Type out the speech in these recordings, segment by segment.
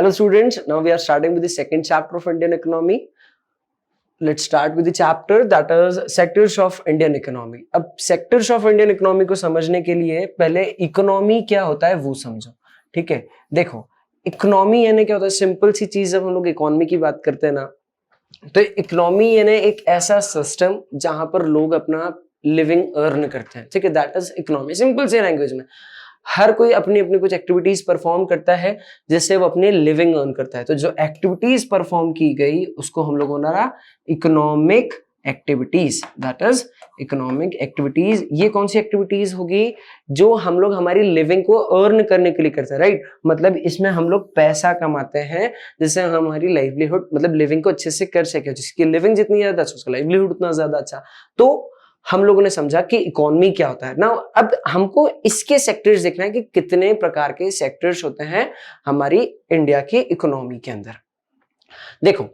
Hello students, now we are starting with the second chapter of Indian economy. Let's start with the chapter that is sectors of Indian economy. अब sectors of Indian economy को समझने के लिए पहले economy क्या होता है वो समझो, ठीक है। देखो इकोनॉमी यानी क्या होता है, सिंपल सी चीज। जब हम लोग इकोनॉमी की बात करते हैं ना, तो इकोनॉमी यानी एक ऐसा सिस्टम जहां पर लोग अपना लिविंग अर्न करते हैं, ठीक है। दैट इज इकोनॉमी, सिंपल से लैंग्वेज में। हर कोई अपनी अपनी कुछ एक्टिविटीज परफॉर्म करता है जिससे वो अपने लिविंग अर्न करता है। तो जो एक्टिविटीज परफॉर्म की गई उसको हम लोगों ने economic activities, that is economic activities. ये कौन सी एक्टिविटीज होगी? जो हम लोग हमारी लिविंग को अर्न करने के लिए करते हैं, राइट। मतलब इसमें हम लोग पैसा कमाते हैं जिससे हमारी लाइवलीहुड, मतलब लिविंग को अच्छे से कर सके। जिसकी लिविंग जितनी ज्यादा अच्छा उसका लाइवलीहुड उतना ज्यादा अच्छा। तो हम लोगों ने समझा कि इकोनॉमी क्या होता है ना। अब हमको इसके सेक्टर्स देखना है कि कितने प्रकार के सेक्टर्स होते हैं हमारी इंडिया की इकोनॉमी के अंदर। देखो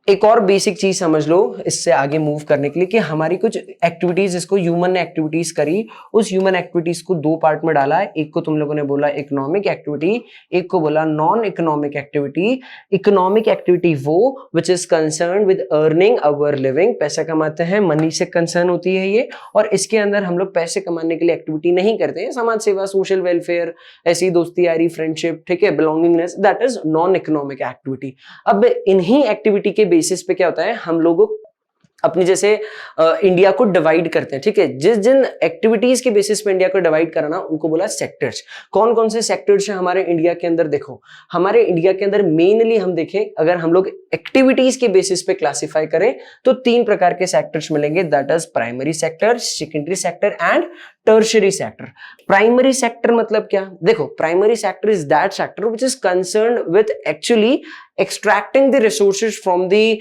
एक और बेसिक चीज समझ लो इससे आगे मूव करने के लिए, कि हमारी कुछ एक्टिविटीज जिसको ह्यूमन ने एक्टिविटीज करी, उस ह्यूमन एक्टिविटीज को दो पार्ट में डाला है। एक को तुम लोगों ने बोला इकोनॉमिक एक्टिविटी, एक को बोला non economic activity. Economic activity वो which is concern with earning our living, पैसा कमाते हैं, मनी से कंसर्न होती है ये। और इसके अंदर हम लोग पैसे कमाने के लिए एक्टिविटी नहीं करते हैं, समाज सेवा, सोशल वेलफेयर, ऐसी दोस्ती यारी, फ्रेंडशिप, ठीक है, belongingness, that is non economic activity. अब इन्हीं एक्टिविटी के बेसिस पे क्या होता है, हम लोगों अपनी जैसे इंडिया को डिवाइड करते हैं, ठीक है। जिस जिन एक्टिविटीज के बेसिस पे इंडिया को डिवाइड करना उनको बोला सेक्टर्स। कौन कौन से सेक्टर्स हैं हमारे इंडिया के अंदर? देखो हमारे इंडिया के अंदर मेनली हम देखें, अगर हम लोग एक्टिविटीज के बेसिस पे क्लासिफाई करें तो तीन प्रकार के सेक्टर्स मिलेंगे, that is primary sector, secondary sector and tertiary sector. Primary sector मतलब क्या? देखो primary sector is that sector which is concerned with actually extracting the resources from the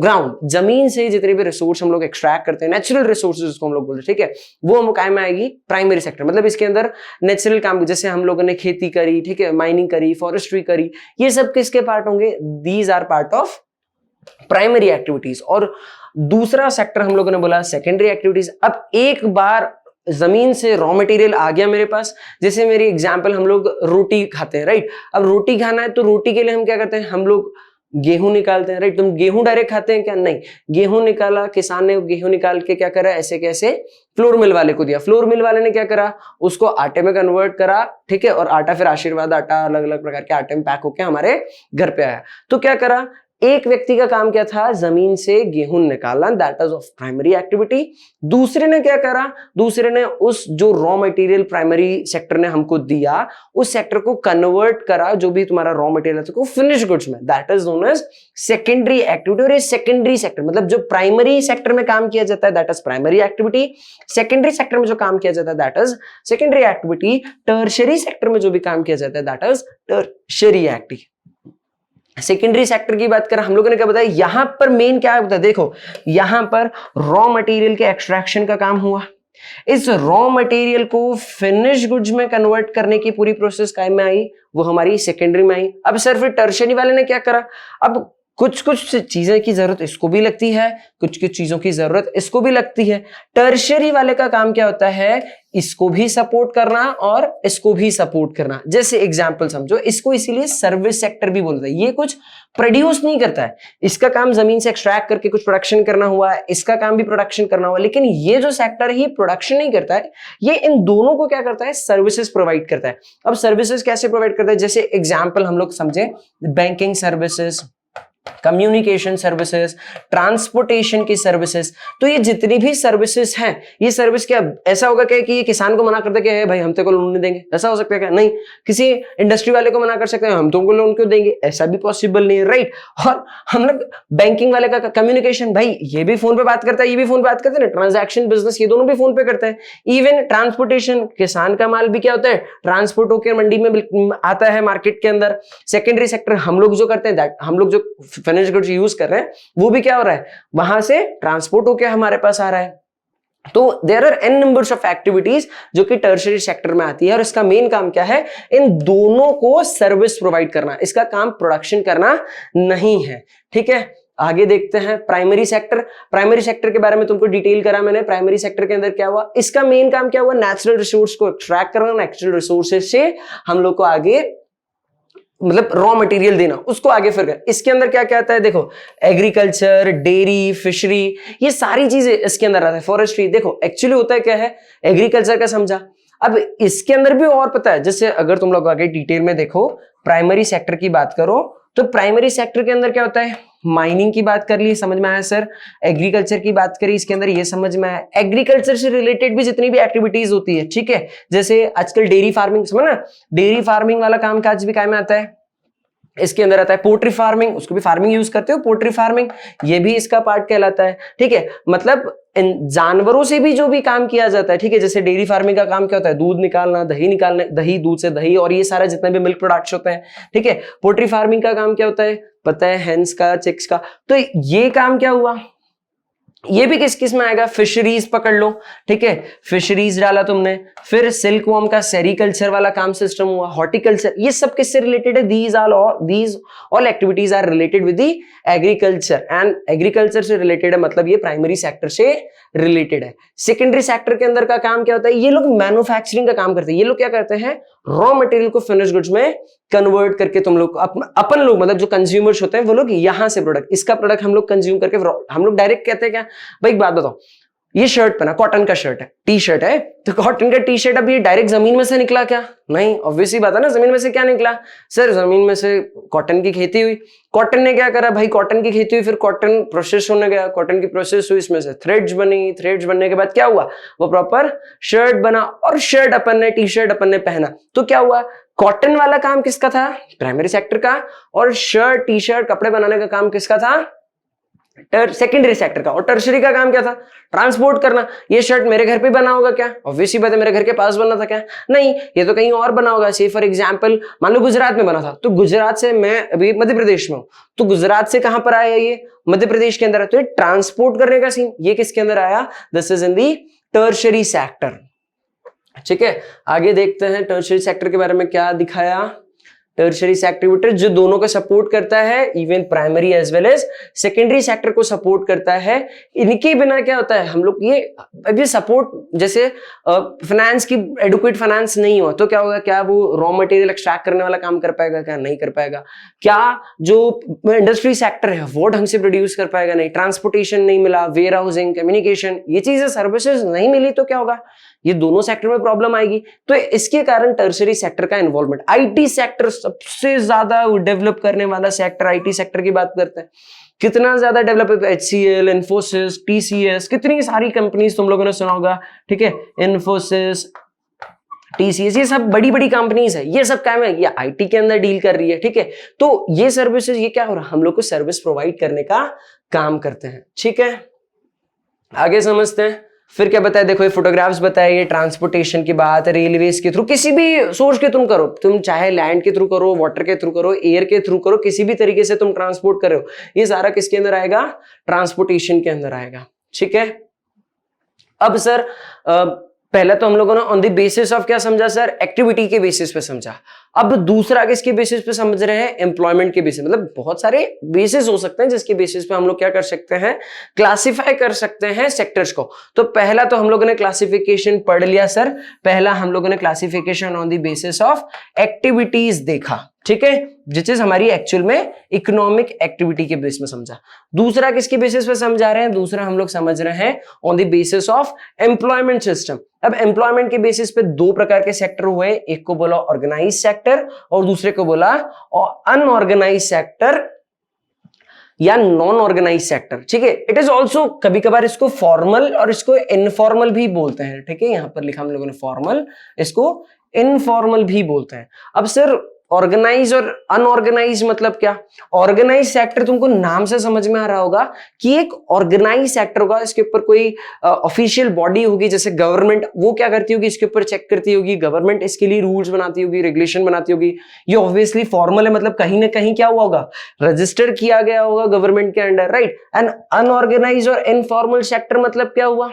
ground. जमीन से जितने भी रिसोर्स हम लोग एक्सट्रैक्ट करते हैं, नेचुरल रिसोर्सेज उसको हम लोग बोलते हैं, ठीक है, वो हम काय में आएगी प्राइमरी सेक्टर। मतलब इसके अंदर नेचुरल काम, जैसे हम लोगों ने खेती करी, ठीक है, माइनिंग करी, फॉरेस्ट्री करी, ये सब किसके पार्ट होंगे? These are part of primary activities. और दूसरा सेक्टर हम लोगों ने बोला सेकेंडरी एक्टिविटीज। अब एक बार जमीन से रॉ मटेरियल आ गया मेरे पास, जैसे मेरी एग्जांपल, हम लोग रोटी खाते हैं, राइट। अब रोटी खाना है तो रोटी के लिए हम क्या करते हैं, हम लोग गेहूं निकालते हैं, राइट। तुम गेहूं डायरेक्ट खाते हैं क्या? नहीं, गेहूं निकाला, किसान ने गेहूं निकाल के क्या करा, ऐसे कैसे फ्लोर मिल वाले को दिया, फ्लोर मिल वाले ने क्या करा, उसको आटे में कन्वर्ट करा, ठीक है। और आटा फिर आशीर्वाद आटा, अलग अलग प्रकार के आटे में पैक होकर हमारे घर पे आया। तो क्या करा, एक व्यक्ति का काम क्या था, जमीन से गेहूं निकालना, that is of primary activity. दूसरे ने क्या करा, दूसरे ने उस जो रॉ मटेरियल प्राइमरी सेक्टर ने हमको दिया, उस सेक्टर को कन्वर्ट करा, जो भी तुम्हारा रॉ मटेरियल है, फिनिश गुड्स में, that is known as secondary activity. और ये सेकेंडरी सेक्टर मतलब जो प्राइमरी सेक्टर में काम किया जाता है that is primary activity, secondary sector में जो काम किया जाता है that is secondary activity, tertiary sector में जो भी काम किया जाता है that is tertiary activity. Secondary sector की बात करें, हम लोगों ने क्या बताया, यहां पर मेन क्या होता है, देखो यहां पर रॉ मटेरियल के एक्सट्रैक्शन का काम हुआ, इस रॉ मटेरियल को फिनिश गुड्स में कन्वर्ट करने की पूरी प्रोसेस काय में आई, वो हमारी सेकेंडरी में आई। अब सर फिर टर्शियरी वाले ने क्या करा, अब कुछ कुछ चीजें की जरूरत इसको भी लगती है, कुछ कुछ चीजों की जरूरत इसको भी लगती है। टर्शियरी वाले का काम क्या होता है, इसको भी सपोर्ट करना और इसको भी सपोर्ट करना। जैसे एग्जांपल समझो, इसको इसीलिए सर्विस सेक्टर भी बोलते हैं। ये कुछ प्रोड्यूस नहीं करता है, इसका काम जमीन से एक्सट्रैक्ट करके कुछ प्रोडक्शन करना हुआ है, इसका काम भी प्रोडक्शन करना हुआ, लेकिन ये जो सेक्टर है ये प्रोडक्शन नहीं करता है, ये इन दोनों को क्या करता है, सर्विसेज प्रोवाइड करता है। अब सर्विसेज कैसे प्रोवाइड करता है, जैसे एग्जाम्पल हम लोग समझे, banking services, communication services, transportation की सर्विसेज। तो ये जितनी भी सर्विसेज हैं, ये सर्विस क्या ऐसा होगा क्या कि ये किसान को मना कर दे कि भाई हम तेरे को लोन नहीं देंगे, ऐसा हो सकता है क्या? नहीं। किसी इंडस्ट्री वाले को मना कर सकते हैं हम तुमको लोन क्यों देंगे, ऐसा भी पॉसिबल नहीं है, राइट। और हम लोग बैंकिंग वाले का कम्युनिकेशन, भाई ये भी फोन पे बात करता है, ये भी फोन पे बात करते हैं, ट्रांजैक्शन बिजनेस ये दोनों भी फोन पे करते हैं। इवन ट्रांसपोर्टेशन, किसान का माल भी क्या होता है, ट्रांसपोर्ट होकर मंडी में आता है मार्केट के अंदर। सेकेंडरी सेक्टर हम लोग जो करते हैं, हम लोग जो फिनिश गुड्स यूज कर रहे हैं, वो भी क्या हो रहा है, वहां से ट्रांसपोर्ट होकर हमारे पास आ रहा है। तो there are an numbers of activities जो कि टर्शियरी सेक्टर में आती है, और इसका मेन काम क्या है, इन दोनों को सर्विस प्रोवाइड करना, इसका काम प्रोडक्शन करना नहीं है, ठीक है। आगे देखते हैं प्राइमरी सेक्टर। प्राइमरी सेक्टर के बारे में तुमको डिटेल करा मैंने। प्राइमरी सेक्टर के अंदर क्या हुआ, इसका मेन काम क्या हुआ, नेचुरल रिसोर्स को एक्सट्रैक्ट करना, नेचुरल रिसोर्सेज से हम लोग को आगे मतलब रॉ मटेरियल देना, उसको आगे फिर कर। इसके अंदर क्या क्या आता है देखो, एग्रीकल्चर, डेयरी, फिशरी, ये सारी चीजें इसके अंदर आता है। फॉरेस्ट्री, देखो एक्चुअली होता है क्या है, एग्रीकल्चर का समझा। अब इसके अंदर भी और पता है, जैसे अगर तुम लोग आगे डिटेल में देखो, प्राइमरी सेक्टर की बात करो तो प्राइमरी सेक्टर के अंदर क्या होता है, माइनिंग की बात कर ली, समझ में आया सर। एग्रीकल्चर की बात करी, इसके अंदर ये समझ में आया। एग्रीकल्चर से रिलेटेड भी जितनी भी एक्टिविटीज होती है, ठीक है, जैसे आजकल डेयरी फार्मिंग, समझ ना, डेयरी फार्मिंग वाला काम काज भी काय में आता है, इसके अंदर आता है। पोल्ट्री फार्मिंग, उसको भी फार्मिंग यूज करते हो, पोल्ट्री फार्मिंग, ये भी इसका पार्ट कहलाता है, ठीक है। मतलब इन जानवरों से भी जो भी काम किया जाता है, ठीक है, जैसे डेयरी फार्मिंग का काम क्या होता है, दूध निकालना, दही निकालना, दही, दूध से दही, और ये सारा जितने भी मिल्क प्रोडक्ट्स होते हैं, ठीक है। पोल्ट्री फार्मिंग का काम क्या होता है, पता है, हेंस का, चिक्स का। तो ये काम क्या हुआ, ये भी किस किस में आएगा, फिशरीज पकड़ लो, ठीक है, फिशरीज डाला तुमने, फिर सिल्क वॉर्म का सेरिकल्चर वाला काम सिस्टम हुआ, हॉर्टिकल्चर, ये सब किससे रिलेटेड है, these all activities are related with the agriculture, and agriculture से रिलेटेड है, मतलब ये प्राइमरी सेक्टर से रिलेटेड है। सेकेंडरी सेक्टर के अंदर का काम क्या होता है, ये लोग मैन्युफैक्चरिंग का काम करते हैं। ये लोग क्या करते हैं, रॉ मटेरियल को फिनिश गुड्स में कन्वर्ट करके तुम लोग अपन लोग, मतलब जो कंज्यूमर्स होते हैं वो लोग यहां से प्रोडक्ट, इसका प्रोडक्ट हम लोग कंज्यूम करके, हम लोग डायरेक्ट कहते हैं क्या, भाई एक बात बताओ, ये शर्ट पहना, कॉटन का शर्ट है, टी शर्ट है, तो कॉटन का टी शर्ट अभी डायरेक्ट जमीन में से निकला क्या, नहीं, ऑब्वियसली बात है ना, जमीन में से क्या निकला सर, जमीन में से कॉटन की खेती हुई। कॉटन ने क्या करा भाई, कॉटन की खेती हुई, फिर कॉटन प्रोसेस होने गया, कॉटन की प्रोसेस हुई, इसमें से थ्रेड्स बनी, थ्रेड्स बनने के बाद क्या हुआ, वो प्रॉपर शर्ट बना, और शर्ट अपन ने, टी शर्ट अपन ने पहना, तो क्या हुआ, कॉटन वाला काम किसका था, प्राइमरी सेक्टर का, और शर्ट, टी शर्ट, कपड़े बनाने का काम किसका था, सेकेंडरी सेक्टर का। और टर्शरी का काम क्या था, ट्रांसपोर्ट करना। ये शर्ट मेरे घर पे बना होगा क्या, ऑब्वियसली बात है, मेरे घर के पास बना था क्या, नहीं, ये तो कहीं और बना होगा। से फॉर एग्जांपल मान लो गुजरात में बना था, तो गुजरात से, मैं अभी मध्य प्रदेश में हूं, तो गुजरात से कहां पर आया, ये मध्य प्रदेश के अंदर है, तो ये ट्रांसपोर्ट करने का सीन, ये किसके अंदर आया, this is in the tertiary sector, ठीक है। आगे देखते हैं टर्शरी सेक्टर के बारे में क्या दिखाया। टर्शरी सेक्टर जो दोनों को सपोर्ट करता है, even primary as well as secondary sector को सपोर्ट करता है। इनके बिना क्या होता है, हम लोग ये अभी सपोर्ट, जैसे फाइनेंस की एडुकेट फाइनेंस नहीं हो तो क्या होगा, क्या वो रॉ मटेरियल एक्सट्रैक्ट करने वाला काम कर पाएगा, क्या नहीं कर पाएगा, क्या जो इंडस्ट्री सेक्टर है वो ढंग से प्रोड्यूस कर पाएगा, नहीं, ट्रांसपोर्टेशन नहीं मिला, वेयर हाउसिंग, कम्युनिकेशन, ये चीजें सर्विसेज नहीं मिली तो क्या होगा, ये दोनों सेक्टर में प्रॉब्लम आएगी। तो इसके कारण टर्शरी सेक्टर का इन्वॉल्वमेंट, आईटी सेक्टर सबसे ज्यादा डेवलप करने वाला सेक्टर, आईटी सेक्टर की बात करते हैं, कितना ज्यादा डेवलप है, HCL, इन्फोसिस, TCS, कितनी सारी कंपनीज तुम लोगों ने सुना होगा, ठीक है, इन्फोसिस, TCS, ये सब बड़ी बड़ी कंपनीज है, ये सब काम है, ये आईटी के अंदर डील कर रही है, ठीक है। तो ये सर्विसेज, ये क्या हो रहा है, हम लोग को सर्विस प्रोवाइड करने का काम करते हैं, ठीक है। आगे समझते हैं, फिर क्या बताया, देखो ये फोटोग्राफ्स बताया, ये ट्रांसपोर्टेशन की बात, रेलवेज के थ्रू, किसी भी सोर्स के तुम करो, तुम चाहे लैंड के थ्रू करो, वाटर के थ्रू करो, एयर के थ्रू करो, किसी भी तरीके से तुम ट्रांसपोर्ट कर रहे हो, ये सारा किसके अंदर आएगा, ट्रांसपोर्टेशन के अंदर आएगा, ठीक है। अब सर पहला तो हम लोगों ने ऑन द बेसिस ऑफ क्या समझा सर, एक्टिविटी के बेसिस पे समझा। अब दूसरा किसके बेसिस पे समझ रहे हैं, एम्प्लॉयमेंट के बेसिस, मतलब बहुत सारे बेसिस हो सकते हैं जिसके बेसिस पे हम लोग क्या कर सकते हैं, क्लासिफाई कर सकते हैं सेक्टर्स को। तो पहला तो हम लोगों ने क्लासिफिकेशन पढ़ लिया सर, पहला हम लोगों ने classification on the basis of activities देखा, ठीक है, जिस चीज हमारी एक्चुअल में इकोनॉमिक एक्टिविटी के बेस में समझा। दूसरा किसके बेसिस पे समझा रहे हैं, दूसरा हम लोग समझ रहे हैं on the basis of employment system. अब एम्प्लॉयमेंट के बेसिस पे दो प्रकार के सेक्टर हुए, एक को बोला ऑर्गेनाइज सेक्टर और दूसरे को बोला अनऑर्गेनाइज सेक्टर या नॉन ऑर्गेनाइज सेक्टर, ठीक है। इट इज ऑल्सो, कभी कभार इसको फॉर्मल और इसको इनफॉर्मल भी बोलते हैं, ठीक है, यहां पर लिखा हम लोगों ने फॉर्मल, इसको इनफॉर्मल भी बोलते हैं। अब सर ऑर्गेनाइज और अनऑर्गेनाइज मतलब क्या, ऑर्गेनाइज सेक्टर तुमको नाम से समझ में आ रहा होगा कि एक ऑर्गेनाइज सेक्टर होगा, इसके ऊपर कोई ऑफिशियल बॉडी होगी, जैसे गवर्नमेंट, वो क्या करती होगी, इसके ऊपर चेक करती होगी, गवर्नमेंट इसके लिए रूल्स बनाती होगी, रेगुलेशन बनाती होगी। ये ऑब्वियसली फॉर्मल है, मतलब कहीं ना कहीं क्या हुआ होगा, रजिस्टर किया गया होगा गवर्नमेंट के अंडर, राइट। एंड अनऑर्गेनाइज और इनफॉर्मल सेक्टर मतलब क्या हुआ,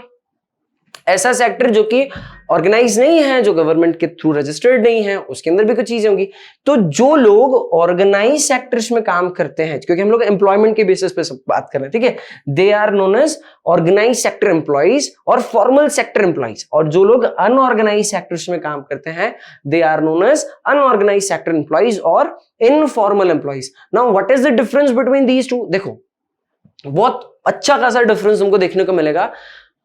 ऐसा सेक्टर जो कि ऑर्गेनाइज नहीं है, जो गवर्नमेंट के थ्रू रजिस्टर्ड नहीं है, उसके अंदर भी कुछ चीजें होंगी। तो जो लोग ऑर्गेनाइज सेक्टर्स में काम करते हैं, क्योंकि हम लोग एम्प्लॉयमेंट के बेसिस पे सब बात कर रहे हैं, ठीक है, they are known as organize sector employees और फॉर्मल सेक्टर एम्प्लॉइज। और जो लोग अनऑर्गेनाइज सेक्टर्स में काम करते हैं, they are known as unorganize sector employees और informal employees. Now what is the difference between these two? देखो, बहुत अच्छा खासा डिफरेंस हमको देखने को मिलेगा।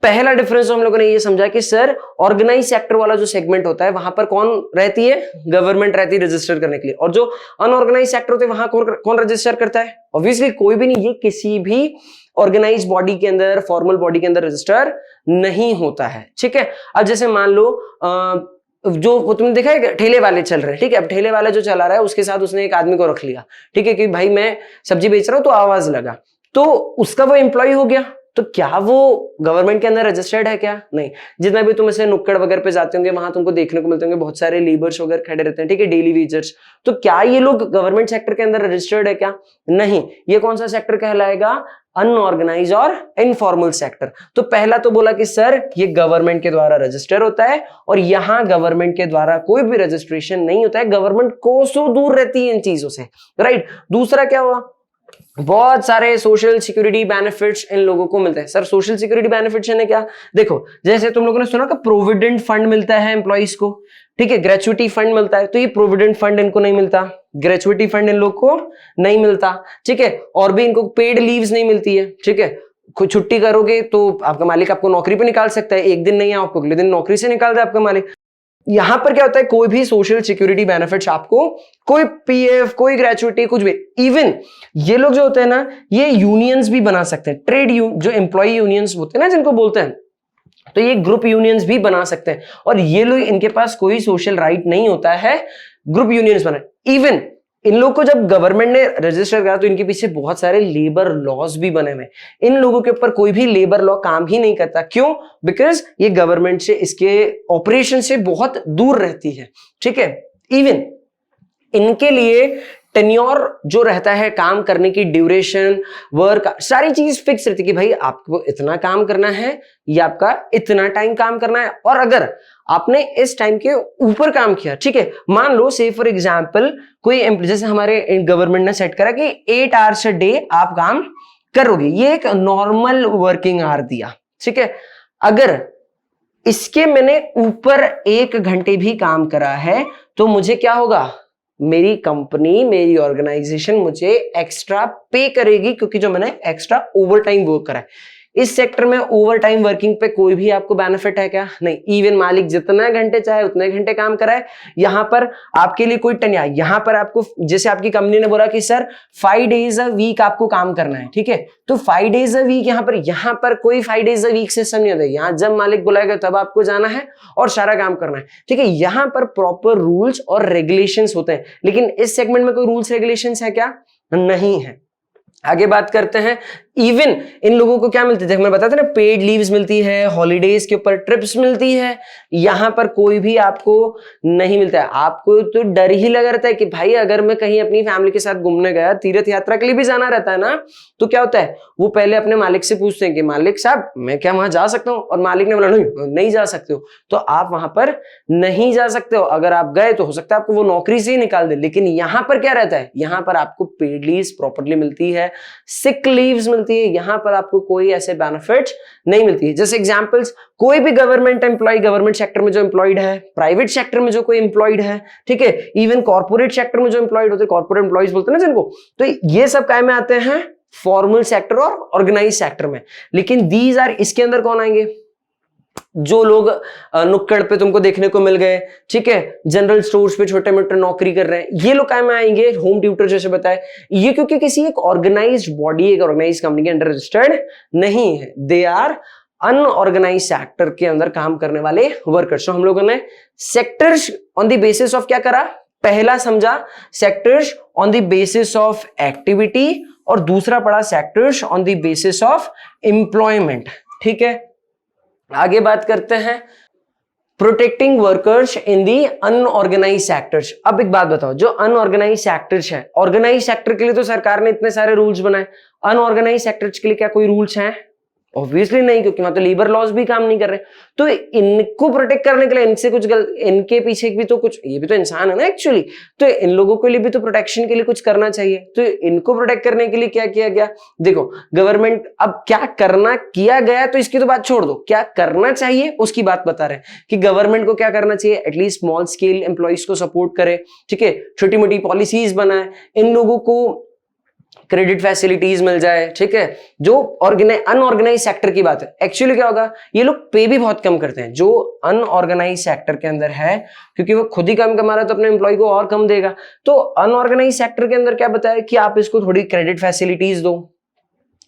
पहला डिफरेंस हम लोगों ने ये समझा कि सर ऑर्गेनाइज सेक्टर वाला जो सेगमेंट होता है, वहां पर कौन रहती है? गवर्नमेंट रहती है रजिस्टर करने के लिए। और जो अनऑर्गेनाइज सेक्टर होते हैं, वहां कौन रजिस्टर करता है? ऑब्वियसली कोई भी नहीं। ये किसी भी ऑर्गेनाइज बॉडी के अंदर, फॉर्मल बॉडी के अंदर रजिस्टर नहीं होता है, ठीक है। अब जैसे मान लो जो वो तुमने देखा है ठेले वाले चल रहे हैं, ठीक है, अब ठेले वाला जो चला रहा है उसके साथ उसने एक आदमी को रख लिया, ठीक है, कि भाई मैं सब्जी बेच रहा हूं तो आवाज लगा, तो उसका वो एम्प्लॉय हो गया। तो क्या वो गवर्नमेंट के अंदर रजिस्टर्ड है? क्या नहीं। जितना भी तुम ऐसे नुक्कड़ वगैरह पे जाते होंगे, वहां तुमको देखने को मिलते होंगे बहुत सारे लेबर्स वगैरह खड़े रहते हैं, ठीक है, डेली वेजर्स। तो क्या ये लोग गवर्नमेंट सेक्टर के अंदर रजिस्टर्ड है? क्या नहीं। ये कौन सा सेक्टर कहलाएगा? अनऑर्गेनाइज और इनफॉर्मल सेक्टर। तो पहला तो बोला कि सर ये गवर्नमेंट के द्वारा रजिस्टर होता है, और यहां गवर्नमेंट के द्वारा कोई भी रजिस्ट्रेशन नहीं होता है। गवर्नमेंट कोसों दूर रहती है इन चीजों से, राइट। दूसरा क्या हुआ? बहुत सारे सोशल सिक्योरिटी बेनिफिट्स इन लोगों को मिलते हैं। सर सोशल सिक्योरिटी बेनिफिट्स है क्या? देखो, जैसे तुम लोगों ने सुना कि प्रोविडेंट फंड मिलता है एम्प्लॉइज को, ठीक है, ग्रेचुइटी फंड मिलता है। तो ये प्रोविडेंट फंड इनको नहीं मिलता, ग्रेचुइटी फंड इन लोग को नहीं मिलता, ठीक है। और भी इनको पेड लीव्स नहीं मिलती है, ठीक है। कोई छुट्टी करोगे तो आपका मालिक आपको नौकरी पे निकाल सकता है, एक दिन नहीं है आपको, अगले दिन नौकरी से निकाल दे आपका मालिक। यहां पर क्या होता है? कोई भी सोशल सिक्योरिटी बेनिफिट्स आपको, कोई पीएफ, कोई ग्रेचुइटी, कुछ भी। इवन ये लोग जो होते हैं ना, ये यूनियंस भी बना सकते हैं, ट्रेड जो एम्प्लॉय यूनियंस होते हैं ना जिनको बोलते हैं, तो ये ग्रुप यूनियंस भी बना सकते हैं। और ये लोग, इनके पास कोई सोशल राइट नहीं होता है ग्रुप यूनियंस बना। इवन इन लोग को जब गवर्नमेंट ने रजिस्टर करा तो इनके पीछे बहुत सारे लेबर लॉज भी बने हुए। इन लोगों के ऊपर कोई भी लेबर लॉ काम ही नहीं करता। क्यों? बिकॉज ये गवर्नमेंट से, इसके ऑपरेशन से बहुत दूर रहती है, ठीक है। इवन इनके लिए टेन्योर जो रहता है, काम करने की ड्यूरेशन, वर्क, सारी चीज फिक्स रहती है कि भाई आपको इतना काम करना है या आपका इतना टाइम काम करना है। और अगर आपने इस टाइम के ऊपर काम किया, ठीक है, मान लो से फॉर एग्जांपल कोई जैसे हमारे गवर्नमेंट ने सेट करा कि 8 आवर्स अ डे आप काम करोगे, ये एक नॉर्मल वर्किंग आवर दिया, ठीक है। अगर इसके मैंने ऊपर 1 घंटे भी काम करा है तो मुझे क्या होगा? मेरी कंपनी, मेरी ऑर्गेनाइजेशन मुझे एक्स्ट्रा पे करेगी, क्योंकि जो मैंने एक्स्ट्रा ओवर टाइम वर्क करा है। इस सेक्टर में ओवर टाइम वर्किंग पे कोई भी आपको बेनिफिट है क्या? नहीं। इवन मालिक जितना घंटे चाहे उतने घंटे काम कराए, यहां पर आपके लिए कोई टन्या। यहां पर आपको, जैसे आपकी कंपनी ने बोला कि सर 5 डेज अ वीक आपको काम करना है, ठीक है, तो 5 डेज अ वीक यहां पर कोई 5 डेज अ वीक सिस्टम नहीं होता। यहां जब मालिक बुलाएगा तब आपको जाना है और सारा काम करना है, ठीक है। यहां पर प्रॉपर रूल्स और रेगुलेशंस होते हैं, लेकिन इस सेगमेंट में कोई रूल्स रेगुलेशंस है क्या? नहीं है। आगे बात करते हैं। इवन इन लोगों को क्या मिलती है? मैं बताता ना, पेड लीव्स मिलती है, हॉलीडेज के ऊपर ट्रिप्स मिलती है। यहां पर कोई भी आपको नहीं मिलता है। आपको तो डर ही लगा रहता है कि भाई अगर मैं कहीं अपनी फैमिली के साथ घूमने गया, तीर्थ यात्रा के लिए भी जाना रहता है ना, तो क्या होता है, वो पहले अपने मालिक से पूछते हैं कि मालिक साहब मैं क्या वहां जा सकता हूं? और मालिक ने बोला नहीं जा सकते हो, तो आप वहां पर नहीं जा सकते हो। अगर आप गए तो हो सकता है आपको वो नौकरी से ही निकाल दे। लेकिन यहां पर क्या रहता है? यहां पर आपको पेड लीव्स प्रॉपरली मिलती है, सिक लीव्स मिलती है। यहां पर आपको कोई ऐसे बेनिफिट नहीं मिलती है। जैसे एग्जांपल्स, कोई भी गवर्नमेंट एम्प्लॉय, गवर्नमेंट सेक्टर में जो एम्प्लॉयड है, प्राइवेट सेक्टर में जो कोई एम्प्लॉयड है, ठीक है, इवन कॉर्पोरेट सेक्टर में जो एम्प्लॉयड होते हैं, कॉर्पोरेट एम्प्लॉयज बोलते हैं ना जिनको, तो ये सब काय में आते हैं? फॉर्मल सेक्टर और ऑर्गेनाइज सेक्टर में। लेकिन दीज आर, इसके अंदर कौन आएंगे? जो लोग नुक्कड़ पे तुमको देखने को मिल गए, ठीक है, जनरल स्टोर्स पे छोटे मोटे नौकरी कर रहे हैं, ये लोग क्या में आएंगे? होम ट्यूटर जैसे बताए। ये क्योंकि किसी एक ऑर्गेनाइज्ड बॉडी, एक ऑर्गेनाइज्ड कंपनी के अंडर रजिस्टर्ड नहीं है। दे आर अनऑर्गेनाइज्ड सेक्टर के अंदर काम करने वाले वर्कर्स। तो हम लोगों ने sectors on the basis of क्या करा? पहला समझा sectors on the basis of activity, और दूसरा पढ़ा sectors on the basis of employment, ठीक है। आगे बात करते हैं, protecting workers in the unorganise sectors. अब एक बात बताओ, जो अनऑर्गेनाइज सेक्टर्स है, ऑर्गेनाइज सेक्टर के लिए तो सरकार ने इतने सारे रूल्स बनाए, अनऑर्गेनाइज सेक्टर्स के लिए क्या कोई रूल्स हैं? ऑब्वियसली नहीं, क्योंकि वहां तो लेबर लॉज भी काम नहीं कर रहे। तो इनको प्रोटेक्ट करने के लिए इनसे कुछ इनके पीछे भी तो कुछ, ये भी तो इंसान है ना एक्चुअली, तो इन लोगों के लिए भी तो प्रोटेक्शन के लिए कुछ करना चाहिए। तो इनको प्रोटेक्ट करने के लिए क्या किया गया, देखो गवर्नमेंट, अब क्या करना किया गया तो इसकी तो बात छोड़ दो, क्या करना चाहिए उसकी बात बता रहे हैं कि गवर्नमेंट को क्या करना चाहिए, एटलीस्ट स्मॉल स्केल एम्प्लॉइज को सपोर्ट करे, ठीक है, छोटी मोटी पॉलिसीज बनाए, इन लोगों को क्रेडिट फैसिलिटीज मिल जाए, ठीक है। जो अनऑर्गेनाइज सेक्टर की बात है, एक्चुअली क्या होगा, ये लोग पे भी बहुत कम करते हैं जो अनऑर्गेनाइज सेक्टर के अंदर है, क्योंकि वो खुद ही कम कमा रहा है तो अपने एम्प्लॉय को और कम देगा। तो अनऑर्गेनाइज सेक्टर के अंदर क्या बताया कि आप इसको थोड़ी क्रेडिट फैसिलिटीज दो,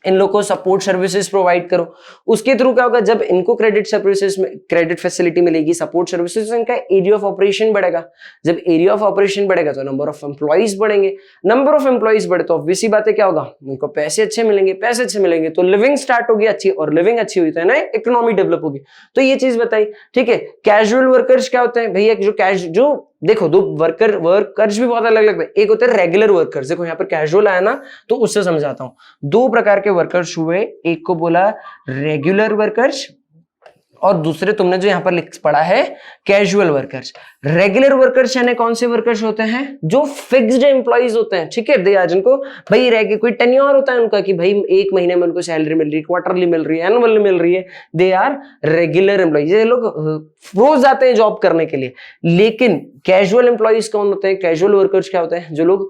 इन लोगों को सपोर्ट सर्विसेज प्रोवाइड करो। उसके थ्रू क्या होगा, जब इनको क्रेडिट सर्विसेज में क्रेडिट फैसिलिटी मिलेगी, सपोर्ट सर्विसेज, तो इनका एरिया ऑफ ऑपरेशन बढ़ेगा। जब एरिया ऑफ ऑपरेशन बढ़ेगा तो नंबर ऑफ एम्प्लॉइज बढ़ेंगे, नंबर ऑफ एम्प्लॉइज बढ़े तो ऑब्वियसली बात है क्या होगा, उनको पैसे अच्छे मिलेंगे, पैसे अच्छे मिलेंगे तो लिविंग स्टार्ट होगी अच्छी, और लिविंग अच्छी हुई तो है ना इकोनॉमी डेवलप होगी। तो ये चीज बताई, ठीक है। कैजुअल वर्कर्स क्या होते हैं भैया, जो देखो दो वर्कर्स भी बहुत अलग अलग है। एक होते हैं रेगुलर वर्कर्स, देखो यहाँ पर कैजुअल आया ना तो उससे समझाता हूं। दो प्रकार के वर्कर्स हुए, एक को बोला रेगुलर वर्कर्स और दूसरे तुमने जो यहां पर लिख पढ़ा है कैजुअल वर्कर्स। रेगुलर वर्कर्स यानी कौन से वर्कर्स होते हैं, जो फिक्स्ड एम्प्लॉइज होते हैं, ठीक है, दे आज उनको भाई रह कोई टेन्योर होता है उनका कि भाई एक महीने में उनको सैलरी मिल रही है, क्वार्टरली मिल रही है, एनुअली मिल रही है, दे आर रेगुलर एम्प्लॉइज। ये लोग रोज जाते हैं जॉब करने के लिए। लेकिन कैजुअल एम्प्लॉइज कौन होते हैं, कैजुअल वर्कर्स क्या होते हैं, जो लोग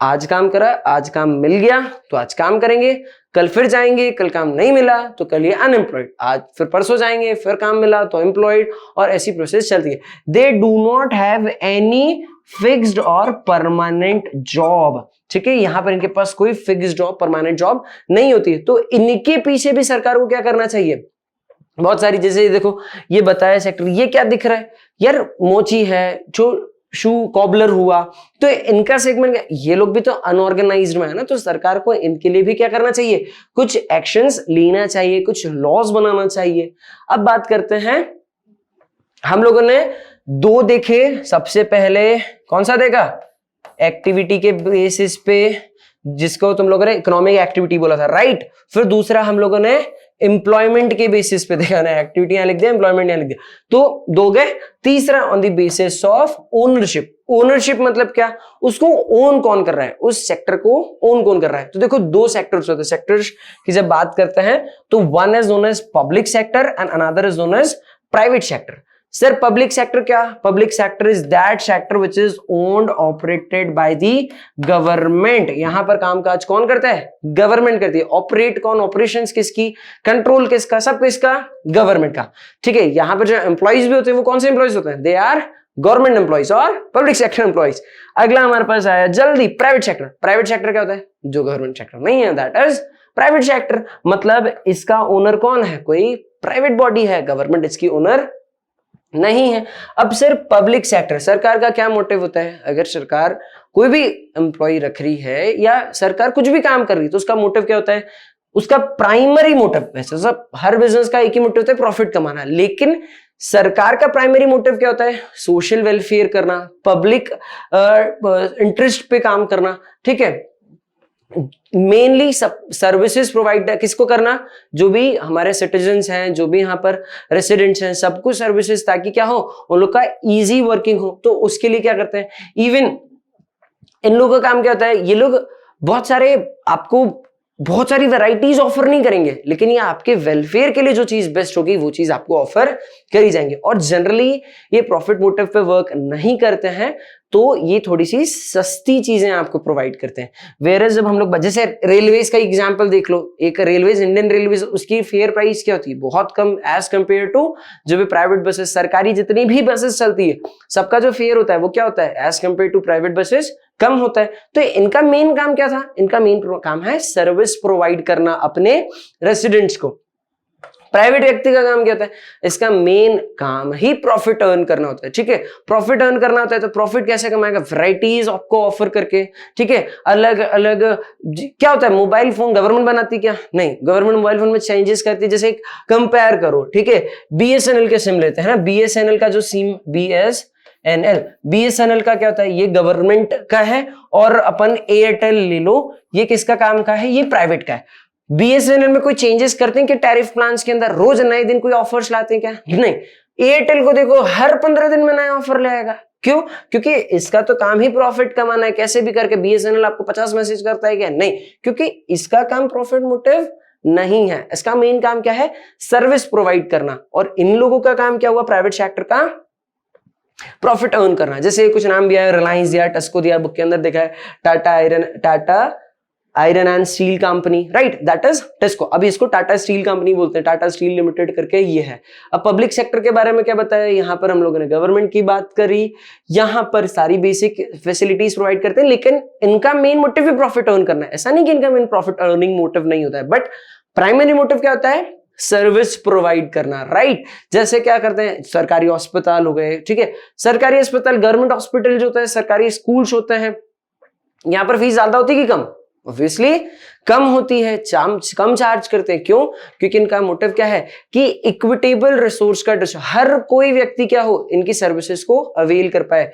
आज काम करा, आज काम मिल गया तो आज काम करेंगे, कल फिर जाएंगे, कल काम नहीं मिला तो कल ये अनएम्प्लॉयड, आज फिर परसों जाएंगे, फिर काम मिला तो एम्प्लॉयड, और ऐसी प्रोसेस चलती है। They do not have any fixed और परमानेंट जॉब, ठीक है, यहां पर इनके पास कोई फिक्स्ड जॉब, परमानेंट जॉब नहीं होती है। तो इनके पीछे भी सरकार को क्या करना चाहिए, बहुत सारी, जैसे देखो ये बताया सेक्टर, ये क्या दिख रहा है यार, मोची है, जो शू कॉबलर हुआ, तो इनका सेगमेंट, ये लोग भी तो अनऑर्गेनाइज्ड में है ना, तो सरकार को इनके लिए भी क्या करना चाहिए, कुछ एक्शंस लेना चाहिए, कुछ लॉज बनाना चाहिए। अब बात करते हैं, हम लोगों ने दो देखे, सबसे पहले कौन सा देखा, एक्टिविटी के बेसिस पे, जिसको तुम लोगों ने इकोनॉमिक एक्टिविटी बोला था, राइट। फिर दूसरा हम लोगों ने एम्प्लॉयमेंट के बेसिस पे देखा ना, एक्टिविटी यहां लिख दिया, एम्प्लॉयमेंट यहां लिख दिया, तो दो गए। तीसरा on the basis of ownership. Ownership मतलब क्या, उसको ओन कौन कर रहा है, उस सेक्टर को ओन कौन कर रहा है। तो देखो दो सेक्टर्स होते हैं, सेक्टर्स की जब बात करते हैं तो one is known as public sector and another is known as private sector. Sir public sector क्या, public sector is that sector which is owned operated by the government. यहां पर कामकाज कौन करता है, गवर्नमेंट करती है। ऑपरेट कौन, ऑपरेशंस किसकी, कंट्रोल किसका, सब किसका, गवर्नमेंट का, ठीक है। यहां पर जो एम्प्लॉइज भी होते हैं वो कौन से एम्प्लॉइज होते हैं, दे आर गवर्नमेंट एम्प्लॉइज और पब्लिक सेक्टर एम्प्लॉइज। अगला हमारे पास आया जल्दी प्राइवेट सेक्टर। प्राइवेट सेक्टर क्या होता है, जो गवर्नमेंट सेक्टर नहीं है, दैट इज प्राइवेट सेक्टर। मतलब इसका ओनर कौन है, कोई प्राइवेट बॉडी है, गवर्नमेंट इसकी ओनर नहीं है। अब सिर्फ पब्लिक सेक्टर, सरकार का क्या मोटिव होता है, अगर सरकार कोई भी एम्प्लॉय रख रही है या सरकार कुछ भी काम कर रही है तो उसका मोटिव क्या होता है, उसका प्राइमरी मोटिव, वैसे सब हर बिजनेस का एक ही मोटिव होता है, प्रॉफिट कमाना, लेकिन सरकार का प्राइमरी मोटिव क्या होता है, सोशल वेलफेयर करना, पब्लिक इंटरेस्ट पे काम करना, ठीक है। मेनली सर्विसेज प्रोवाइड किसको करना, जो भी हमारे सिटीजन्स हैं, जो भी यहाँ पर रेसिडेंट्स हैं, सबको सर्विसेज, ताकि क्या हो, उन लोग का इजी वर्किंग हो। तो उसके लिए क्या करते हैं, इवन इन लोगों का काम क्या होता है, ये लोग बहुत सारे आपको बहुत सारी वैरायटीज ऑफर नहीं करेंगे, लेकिन ये आपके वेलफेयर के लिए जो चीज बेस्ट होगी वो चीज आपको ऑफर करी जाएंगे। और जनरली ये प्रॉफिट मोटिव पे वर्क नहीं करते हैं, तो ये थोड़ी सी सस्ती चीजें आपको प्रोवाइड करते हैं। वेरएज जब हम लोग, जैसे रेलवेज का एग्जांपल देख लो, एक रेलवेज, इंडियन रेलवेज, उसकी फेयर प्राइस क्या होती है, बहुत कम एज कंपेयर टू जो भी प्राइवेट बसेस, सरकारी जितनी भी बसेस चलती है, सबका जो फेयर होता है वो क्या होता है, as compare to private buses कम होता है। तो इनका मेन काम क्या था, इनका मेन काम है सर्विस प्रोवाइड करना अपने रेसिडेंट्स को। प्राइवेट व्यक्ति का काम क्या होता है, इसका मेन काम ही प्रॉफिट अर्न करना होता है, ठीक है। प्रॉफिट अर्न करना होता है तो प्रॉफिट कैसे कमाएगा, वैरायटीज आपको ऑफर करके, ठीक है। अलग अलग क्या होता है, मोबाइल फोन गवर्नमेंट बनाती क्या, नहीं, गवर्नमेंट मोबाइल फोन में चेंजेस करती है। जैसे एक कंपेयर करो, ठीक है, बीएसएनएल के सिम लेते हैं ना, बीएसएनएल का जो सिम बीएसएनएल का क्या होता है, ये गवर्नमेंट का है, और अपन एयरटेल ले लो, ये किसका काम का है, ये प्राइवेट का है। बीएसएनएल में कोई चेंजेस करते हैं कि टैरिफ प्लान्स के अंदर रोज नए दिन कोई ऑफर्स लाते हैं क्या? नहीं। एयरटेल को देखो हर 15 दिन में नया ऑफर लाएगा। क्यों? क्योंकि इसका तो काम ही प्रॉफिट कमाना है, कैसे भी करके। बीएसएनएल आपको 50 मैसेज करता है क्या? नहीं, क्योंकि इसका काम प्रॉफिट मोटिव नहीं है। इसका मेन काम क्या है? सर्विस प्रोवाइड करना। और इन लोगों का काम क्या हुआ? प्राइवेट सेक्टर का प्रॉफिट अर्न करना। जैसे कुछ नाम भी है, रिलायंस दिया, टस्को दिया, बुक के अंदर देखा है Tata iron and steel company, right, that is टेस्को। अभी इसको टाटा स्टील कंपनी बोलते हैं, टाटा स्टील लिमिटेड करके ये है। अब पब्लिक सेक्टर के बारे में क्या बताया? यहाँ पर हम लोगों ने गवर्नमेंट की बात करी, यहाँ पर सारी बेसिक फैसिलिटीज प्रोवाइड करते हैं, लेकिन इनका मेन मोटिव भी प्रॉफिट अर्न करना है। ऐसा नहीं कि इनका मेन प्रॉफिट अर्निंग मोटिव नहीं होता है, बट प्राइमरी मोटिव क्या होता है? सर्विस प्रोवाइड करना, राइट। जैसे क्या करते हैं? सरकारी अस्पताल हो गए, ठीक है, सरकारी अस्पताल, गवर्नमेंट हॉस्पिटल जो होता है, सरकारी स्कूल्स होते हैं, यहाँ पर फीस ज्यादा होती है कि कम? ऑब्वियसली कम होती है, कम चार्ज करते हैं। क्यों? क्योंकि इनका मोटिव क्या है कि इक्विटेबल रिसोर्स का हर कोई व्यक्ति क्या हो, इनकी सर्विसेज को अवेल कर पाए।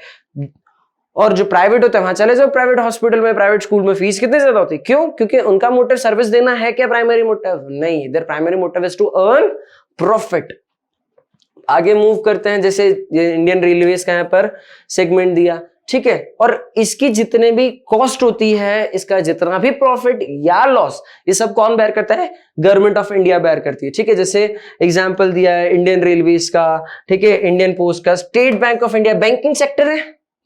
और जो प्राइवेट होता है वहां चले जाओ, प्राइवेट हॉस्पिटल में, प्राइवेट स्कूल में फीस कितनी ज्यादा होती है। क्यों? क्योंकि उनका मोटिव सर्विस देना है क्या? प्राइमरी मोटिव नहीं, there primary motive is to earn profit. आगे मूव करते हैं, जैसे इंडियन रेलवेज का यहाँ पर सेगमेंट दिया, ठीक है, और इसकी जितने भी कॉस्ट होती है, इसका जितना भी प्रॉफिट या लॉस, ये सब कौन बेयर करता है? गवर्नमेंट ऑफ इंडिया बेयर करती है, ठीक है। जैसे एग्जांपल दिया है इंडियन रेलवेज का, ठीक है, इंडियन पोस्ट का, state bank of India, banking sector है,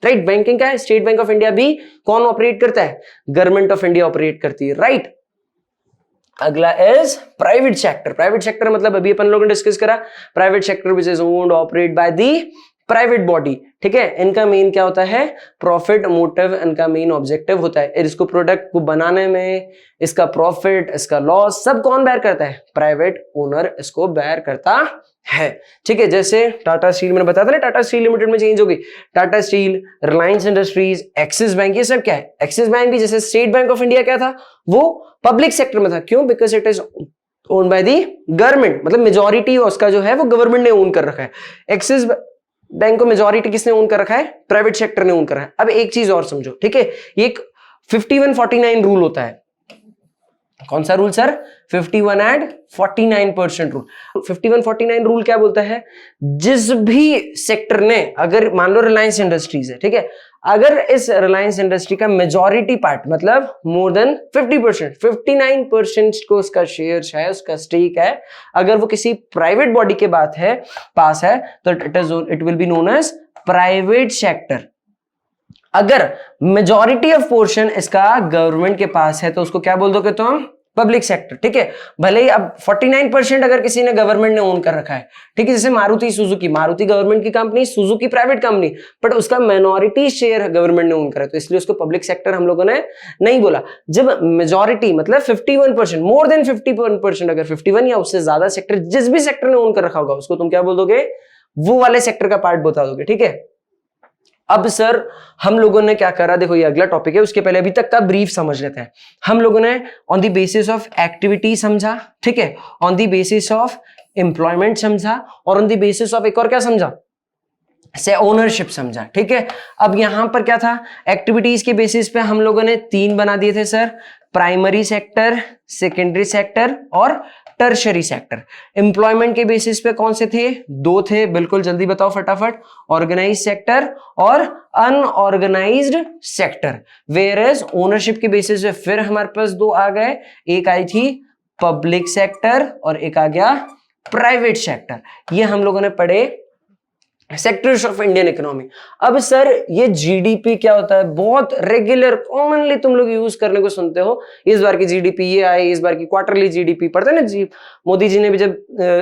राइट, बैंकिंग का है, स्टेट बैंक ऑफ इंडिया भी कौन ऑपरेट करता है? गवर्नमेंट ऑफ इंडिया ऑपरेट करती है, राइट। अगला is private sector. Private sector मतलब अभी अपन लोगों ने डिस्कस करा, private sector which is owned operate by the private body, ठीक है। इनका मेन क्या होता है? प्रॉफिट मोटिव इनका मेन ऑब्जेक्टिव होता है। इसको प्रोडक्ट को बनाने में इसका प्रॉफिट, इसका लॉस सब कौन बेयर करता है? प्राइवेट ओनर इसको बेयर करता है, ठीक है। जैसे टाटा स्टील, मैंने बताया था ना, टाटा स्टील लिमिटेड में चेंज होगी, Tata steel, Reliance industries, axis bank, ये सब क्या है? एक्सिस बैंक भी जैसे स्टेट बैंक ऑफ इंडिया क्या था? वो पब्लिक सेक्टर में था। क्यों? Because it is owned by the government, मतलब मेजोरिटी उसका जो है वो गवर्नमेंट ने ओन कर रखा है। एक्सिस बैंक को मेजोरिटी किसने ओन कर रखा है? प्राइवेट सेक्टर ने ओन कर रखा है। अब एक चीज और समझो, ठीक है, ये एक 51-49 रूल होता है। कौन सा rule sir? 51 and 49% rule. 51-49 rule क्या बोलता है? जिस भी सेक्टर ने, अगर मान लो रिलायंस इंडस्ट्रीज है, ठीक है, अगर इस रिलायंस इंडस्ट्री का मेजॉरिटी पार्ट मतलब मोर देन 50%, 59% को उसका शेयर है, उसका स्टेक है, अगर वो किसी प्राइवेट बॉडी के बात है पास है, तो it will be known as private sector. अगर मेजॉरिटी ऑफ पोर्शन इसका गवर्नमेंट के पास है तो उसको क्या बोल दोगे तुम? पब्लिक सेक्टर, ठीक है। भले ही अब 49% अगर किसी ने गवर्नमेंट ने ओन कर रखा है, ठीक है, जैसे मारुति सुजुकी, मारुति गवर्नमेंट की company, Suzuki private company, but उसका माइनॉरिटी शेयर गवर्नमेंट ने ओन करा, तो इसलिए उसको पब्लिक सेक्टर हम लोगों ने नहीं बोला। जब मेजॉरिटी मतलब 51%, मोर देन 51%, अगर 51 या उससे ज्यादा सेक्टर जिस भी सेक्टर ने ओन कर रखा होगा, उसको तुम क्या बोल दोगे? वो वाले सेक्टर का पार्ट बता दोगे, ठीक है। अब सर हम लोगों ने क्या करा, देखो ये अगला टॉपिक है, उसके पहले अभी तक का ब्रीफ समझ लेते हैं। हम लोगों ने on the basis of activity समझा, ठीक है, on the basis of employment समझा, और ऑन द बेसिस ऑफ एक और क्या समझा? से ओनरशिप समझा, ठीक है। अब यहां पर क्या था? एक्टिविटीज के बेसिस पे हम लोगों ने 3 बना दिए थे sir, primary sector, secondary sector और टर्शरी सेक्टर। एम्प्लॉयमेंट के बेसिस पे कौन से थे? 2 थे, बिल्कुल जल्दी बताओ फटाफट, ऑर्गेनाइज्ड सेक्टर और unorganised sector. Whereas ownership के बेसिस पे फिर हमारे पास 2 आ गए, एक आई थी पब्लिक सेक्टर और एक आ गया प्राइवेट सेक्टर। ये हम लोगों ने पढ़े सेक्टर्स ऑफ इंडियन इकोनॉमी। अब सर ये जीडीपी क्या होता है? बहुत रेगुलर कॉमनली तुम लोग यूज करने को सुनते हो, इस बार की जीडीपी ये आई, इस बार की क्वार्टरली जीडीपी पढ़ते हैं ना जी। मोदी जी ने भी जब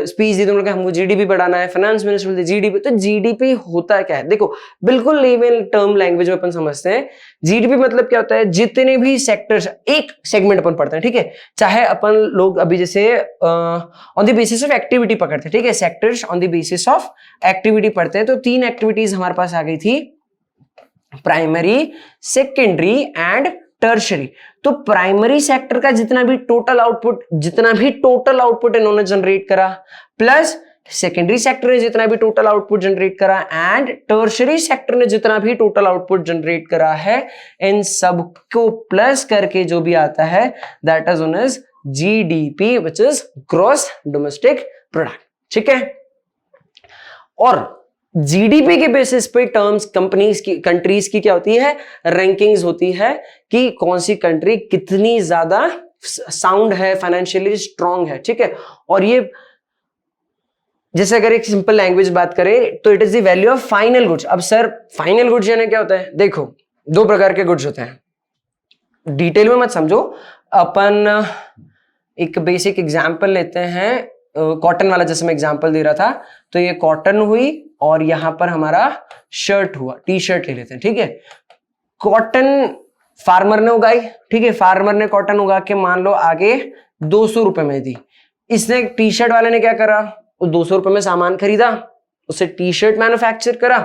स्पीच दी, तुम लोग हमको जीडीपी बढ़ाना है, फाइनेंस मिनिस्टर बोलते जीडीपी। तो जीडीपी होता क्या है? देखो बिल्कुल लेवल टर्म लैंग्वेज में अपन समझते हैं। जीडीपी मतलब क्या होता है? जितने भी सेक्टर्स, एक सेगमेंट अपन पढ़ते हैं, ठीक है, चाहे अपन लोग अभी जैसे on the basis of activity पकड़ते हैं, ठीक है, sectors on the basis of activity पढ़ते हैं। तो 3 एक्टिविटीज हमारे पास आ गई थी, प्राइमरी, सेकेंडरी एंड टर्शरी। तो प्राइमरी सेक्टर का जितना भी टोटल आउटपुट इन्होंने जनरेट करा, प्लस सेकेंडरी सेक्टर ने जितना भी टोटल आउटपुट जनरेट करा, एंड टर्शरी सेक्टर ने जितना भी टोटल आउटपुट जनरेट करा है, इन सब को प्लस करके जो भी आता है that is known as GDP which is gross domestic product, ठीक है। और जीडीपी के बेसिस पे टर्म्स कंपनीज की कंट्रीज की क्या होती है, रैंकिंग्स होती है कि कौन सी कंट्री कितनी ज्यादा साउंड है, फाइनेंशियली स्ट्रांग है, ठीक है। और ये जैसे अगर एक सिंपल लैंग्वेज बात करें तो it is the value of final goods. अब सर फाइनल गुड्स यानी क्या होता है, देखो दो प्रकार के गुड्स होते हैं, डिटेल में मत समझो, अपन एक बेसिक एग्जांपल लेते हैं, कॉटन वाला जैसे मैं एग्जांपल दे रहा था, तो ये कॉटन हुई और यहां पर हमारा शर्ट हुआ, टी शर्ट ले लेते हैं, ठीक है। कॉटन फार्मर ने उगाई, ठीक है, फार्मर ने कॉटन उगा के मान लो आगे 200 रुपए में दी, इसने टी शर्ट वाले ने क्या करा, 200 रुपए में सामान खरीदा, उसे टी शर्ट मैन्युफैक्चर करा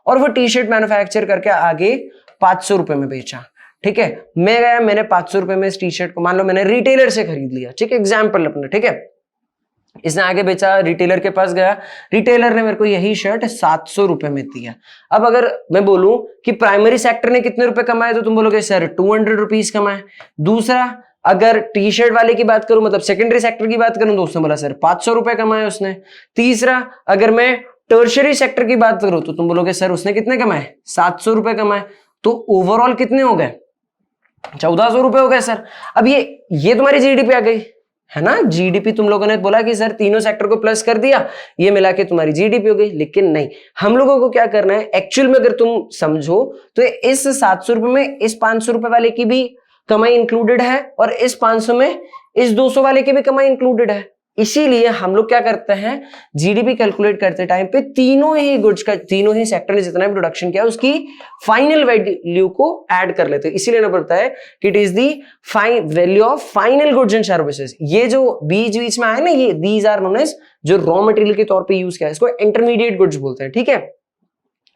और वो टी शर्ट मैन्युफैक्चर करके आगे 500 रुपए में बेचा, ठीक है। मैं गया, मैंने 500 रुपए में इस टी शर्ट को मान लो मैंने रिटेलर से खरीद लिया, ठीक है, एग्जाम्पल अपना, ठीक है। इसने आगे बेचा, रिटेलर के पास गया, रिटेलर ने मेरे को यही शर्ट 700 रुपए में दिया। अब अगर मैं बोलूं कि प्राइमरी सेक्टर ने कितने रुपए कमाए, तो तुम बोलोगे सर 200 रुपीज कमाए। दूसरा, अगर टी शर्ट वाले की बात करूं, मतलब सेकेंडरी सेक्टर की बात करूं, तो उसने बोला सर 500 रुपए कमाए उसने। तीसरा, अगर मैं टर्शियरी सेक्टर की बात करूं तो तुम बोलोगे सर उसने कितने कमाए, 700 रुपए कमाए। तो ओवरऑल कितने हो गए, 1400 रुपए हो गए सर। अब ये तुम्हारी जीडीपी आ गई है ना, जीडीपी तुम लोगों ने बोला कि सर तीनों सेक्टर को प्लस कर दिया, ये मिला के तुम्हारी जीडीपी हो गई। लेकिन नहीं, हम लोगों को क्या करना है एक्चुअल में, अगर तुम समझो तो इस 700 रुपए में इस 500 रुपए वाले की भी कमाई इंक्लूडेड है और इस 500 में इस 200 वाले की भी कमाई इंक्लूडेड है। इसीलिए हम लोग क्या करते हैं, जीडीपी कैलकुलेट करते टाइम पे तीनों ही गुड्स का, तीनों ही सेक्टर ने जितना भी प्रोडक्शन किया उसकी फाइनल वैल्यू को ऐड कर लेते हैं। इसीलिए ना पड़ता है कि it is the value of final goods and services. ये जो बीच बीच में आए ना, ये दीज आर नोन एज, जो रॉ मटेरियल के तौर पर यूज किया है, इसको इंटरमीडिएट गुड्स बोलते हैं, ठीक है।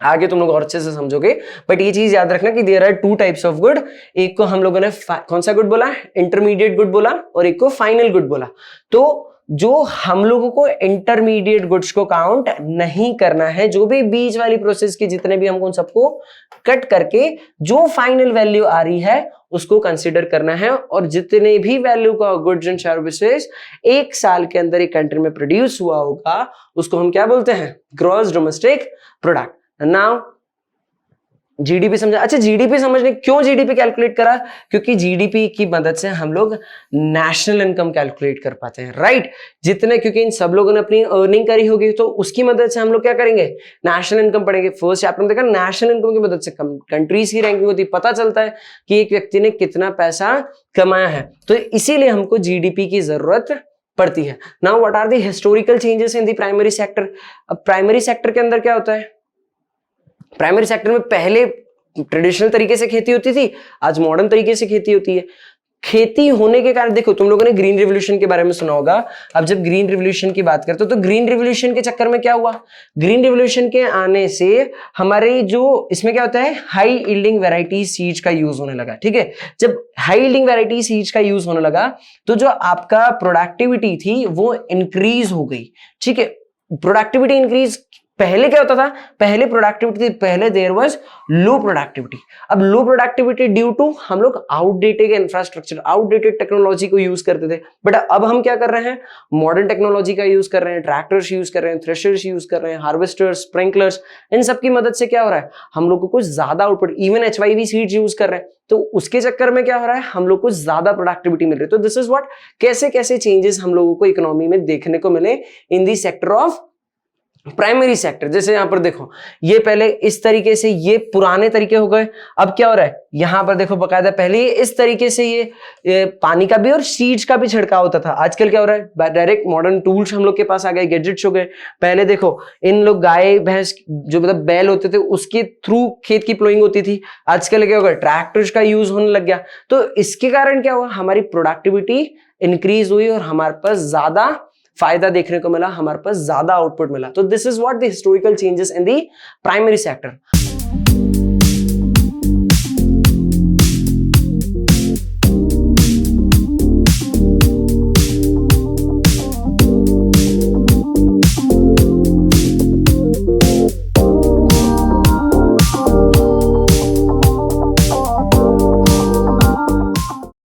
आगे तुम लोग और अच्छे से समझोगे, बट ये चीज याद रखना कि there are 2 types of good. एक को हम लोगों ने कौन सा गुड बोला, इंटरमीडिएट गुड बोला, और एक को फाइनल गुड बोला। तो जो हम लोगों को इंटरमीडिएट गुड्स को काउंट नहीं करना है, जो भी बीच वाली प्रोसेस के जितने भी हमको उन सबको कट करके जो फाइनल वैल्यू आ रही है उसको कंसीडर करना है। और जितने भी वैल्यू का गुड्स एंड सर्विसेज एक साल के अंदर एक कंट्री में प्रोड्यूस हुआ होगा उसको हम क्या बोलते हैं, gross domestic product. Now GDP समझा। अच्छा, जीडीपी समझने क्यों जीडीपी कैलकुलेट करा, क्योंकि जीडीपी की मदद से हम लोग नेशनल इनकम कैलकुलेट कर पाते हैं, राइट। जितने, क्योंकि इन सब लोगों ने अपनी अर्निंग करी होगी तो उसकी मदद से हम लोग क्या करेंगे, नेशनल इनकम पढ़ेंगे। फर्स्ट चैप्टर में देखा, नेशनल इनकम की मदद से कंट्रीज की रैंकिंग होती है, पता चलता है कि एक व्यक्ति ने कितना पैसा कमाया है। तो इसीलिए हमको जीडीपी की जरूरत पड़ती है। Now what are the historical changes in the primary sector. अब प्राइमरी सेक्टर के अंदर क्या होता है, प्राइमरी सेक्टर में पहले ट्रेडिशनल तरीके से खेती होती थी, आज मॉडर्न तरीके से खेती होती है। खेती होने के कारण देखो, तुम लोगों ने ग्रीन रिवोल्यूशन के बारे में सुना होगा। अब जब ग्रीन रिवोल्यूशन की बात करते हो तो ग्रीन रिवोल्यूशन के चक्कर में क्या हुआ, ग्रीन रिवोल्यूशन के आने से हमारे जो इसमें क्या होता है, हाई यील्डिंग वैरायटी सीड्स का यूज होने लगा, ठीक है। जब हाई यील्डिंग वैरायटी सीड्स का यूज होने लगा तो जो आपका प्रोडक्टिविटी थी वो इंक्रीज हो गई, ठीक है। प्रोडक्टिविटी इंक्रीज, पहले क्या होता था, पहले प्रोडक्टिविटी, पहले देयर वाज लो प्रोडक्टिविटी। अब लो प्रोडक्टिविटी ड्यू टू हम लोग आउटडेटेड इंफ्रास्ट्रक्चर, आउटडेटेड टेक्नोलॉजी को यूज करते थे। बट अब हम क्या कर रहे हैं, मॉडर्न टेक्नोलॉजी का यूज कर रहे हैं, ट्रैक्टर्स यूज कर रहे हैं, थ्रेशर्स यूज कर रहे हैं, हार्वेस्टर्स, स्प्रिंकलर्स, इन सब की मदद से क्या हो रहा है, हम लोगों को ज्यादा output, even HYV seeds use कर रहे हैं। तो उसके चक्कर में क्या हो रहा है, हम लोग को ज्यादा प्रोडक्टिविटी मिल रही है। तो दिस इज व्हाट, कैसे कैसे चेंजेस हम लोगों को इकोनॉमी में देखने को मिले इन दी सेक्टर ऑफ प्राइमरी सेक्टर। जैसे यहां पर देखो, ये पहले इस तरीके से, ये पुराने तरीके हो गए। अब क्या हो रहा है, यहां पर देखो बकायदा पहले इस तरीके से ये पानी का भी और सीड्स का भी छिड़काव होता था। आजकल क्या हो रहा है, डायरेक्ट मॉडर्न टूल्स हम लोग के पास आ गए, गैजेट्स हो गए। पहले देखो, इन लोग गाय भैंस जो मतलब बैल होते थे उसके थ्रू खेत की प्लोइंग होती थी। आजकल क्या होगा, ट्रैक्टर्स का यूज होने लग गया। तो इसके कारण क्या हुआ, हमारी प्रोडक्टिविटी इंक्रीज हुई और हमारे पास ज्यादा फायदा देखने को मिला, हमारे पास ज्यादा आउटपुट मिला। तो this is what the historical changes in the primary sector.